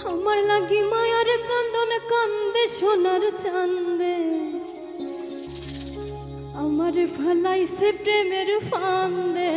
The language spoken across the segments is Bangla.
আমার লাগি মায়ার কান্দন কান্দে সোনার চাঁদে, আমার ফালাইছে প্রেমের ফান্দে।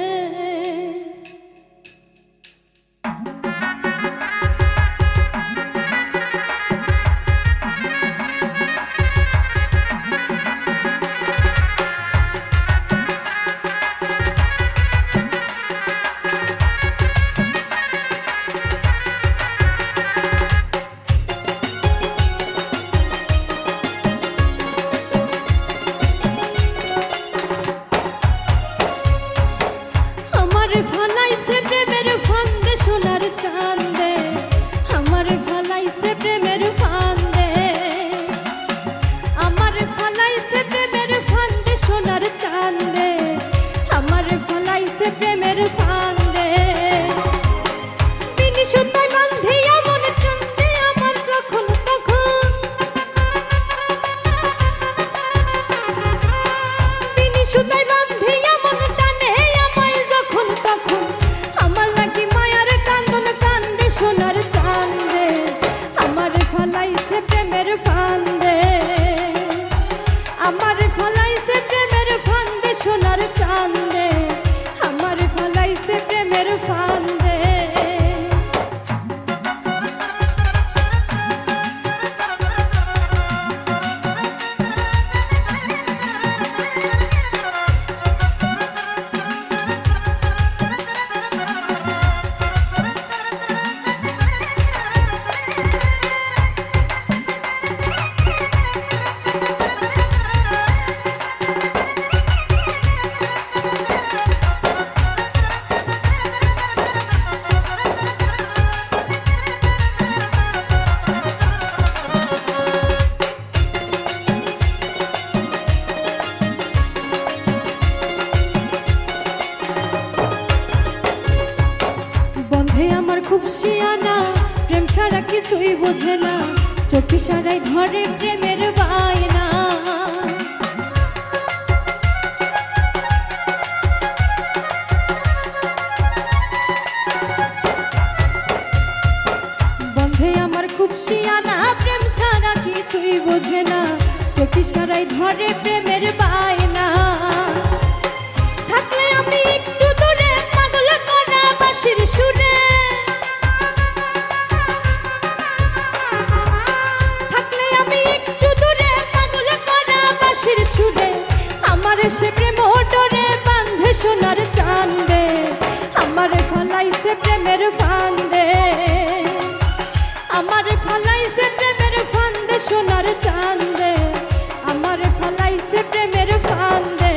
খুব শিয়ানা, প্রেম ছাড়া কিছুই বোঝে না, চোখ ইশারায় ধরে প্রেমের বায়না। বন্ধে আমার খুব শিয়ানা, প্রেম ছাড়া কিছুই বোঝে না, চোখ ইশারায় ধরে প্রেমের বায়না। থাকলে আমি একটু দূরে, পাগল করা বাঁশির সুরে, সুরে আমার সে প্রেম ডরে বাঁধে সোনার চাঁদে, আমার ফালাইছে প্রেমের ফান্দে, আমার ফালাইছে প্রেমের ফান্দে সোনার চাঁদে, আমার ফালাইছে প্রেমের ফান্দে।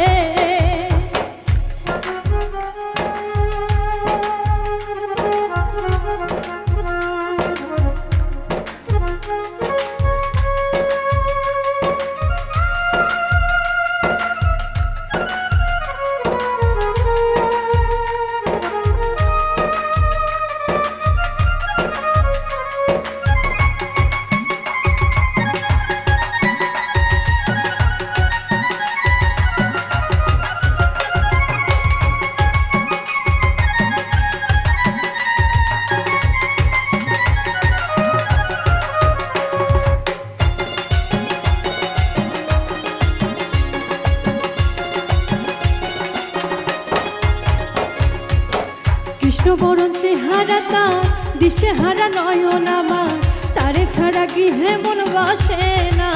কৃষ্ণবরণ চেহারা তার, দিশে হারা নয়ন আমার, তারে ছাড়া গৃহে মন বসে না।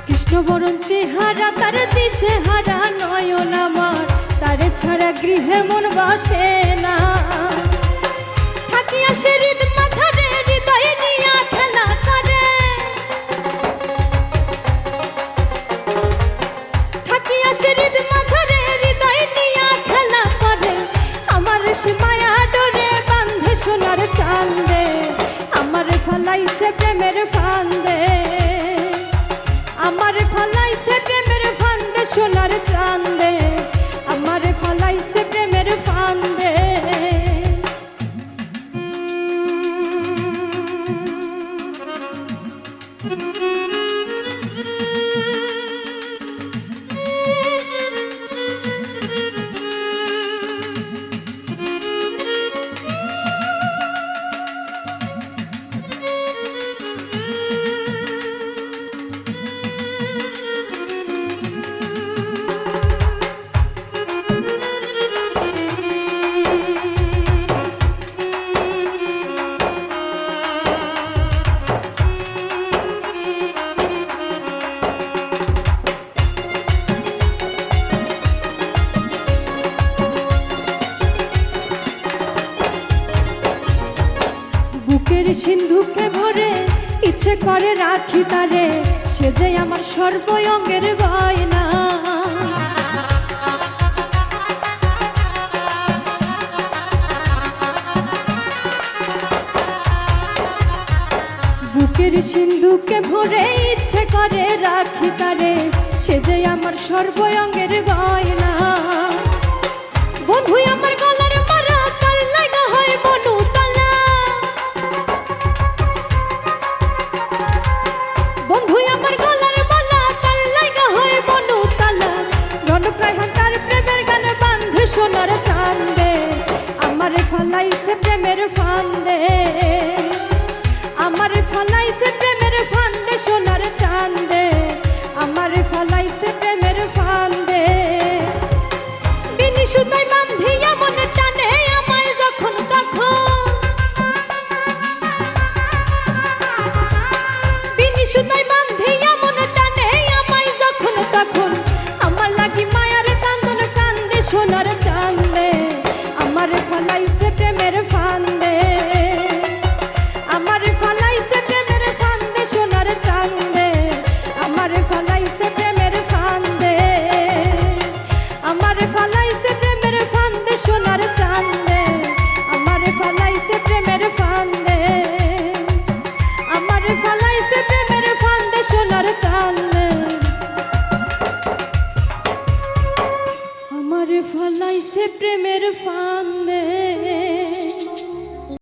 কৃষ্ণবরণ চেহারা তার, দিশে হারা নয়ন আমার, তারে ছাড়া গৃহে মন বসে না। থাকি আসে হৃদ মাঝারে, হৃদয়ে নিয়া খেলা করে, হৃদ মাঝারে হৃদয় নিয়া খেলা করে, আমার সে মায়া ডরে বাঁধে সোনার চাঁদে, আমার ফালাইছে প্রেমের ফান্দে, আমার ফালাইছে প্রেমের ফান্দে সোনার চাঁদে, আমার ফালাইছে প্রেমের ফান্দে। সিন্ধুকে ভরে ইচ্ছে করে রাখি তারে, সে যে আমার সর্বঙ্গের গয়না। বুকের সিন্ধুকে ভরে ইচ্ছে করে রাখি তারে, সে যে আমার সর্বঙ্গের গয়না। বন্ধু আমার গলার মারা তার লাগা হয় মনু তালা, বন্ধু আমার গলার মালা তার লাগা হয় মনু তালা। রণপ্রায় তার প্রেমের গান বান্ধে সোনার চাঁদে, আমার ফলাইছে প্রেমের ফান্দে, আমার ফলাইছে প্রেমের ফান্দে সোনার চাঁদে, আমার ফলাইছে প্রেমের ফান্দে। বিনি সুতাই বান্ধিয়া মনে টানে আমায় যখন তখন, বিনি সুতাই বান্ধিয়া মনে টানে আমায় যখন তখন। আমার লাগি মায়ার কান্দন কান্দে সোনার চাঁদে, আমার ফলাইছে প্রেমের ফান্দে, আমার ফলাইছে প্রেমের ফান্দে সোনার চাঁদে, আমার ফলাইছে প্রেমের ফান্দে, আমার ফলাইছে প্রেমের ফান্দে সোনার চাঁদে, আমার ফলাইছে প্রেমের ফান্দে, আমার ফলাইছে প্রেমের ফান্দে সোনার চাঁদে, আমার ফলাইছে প্রেমের ফান্দে।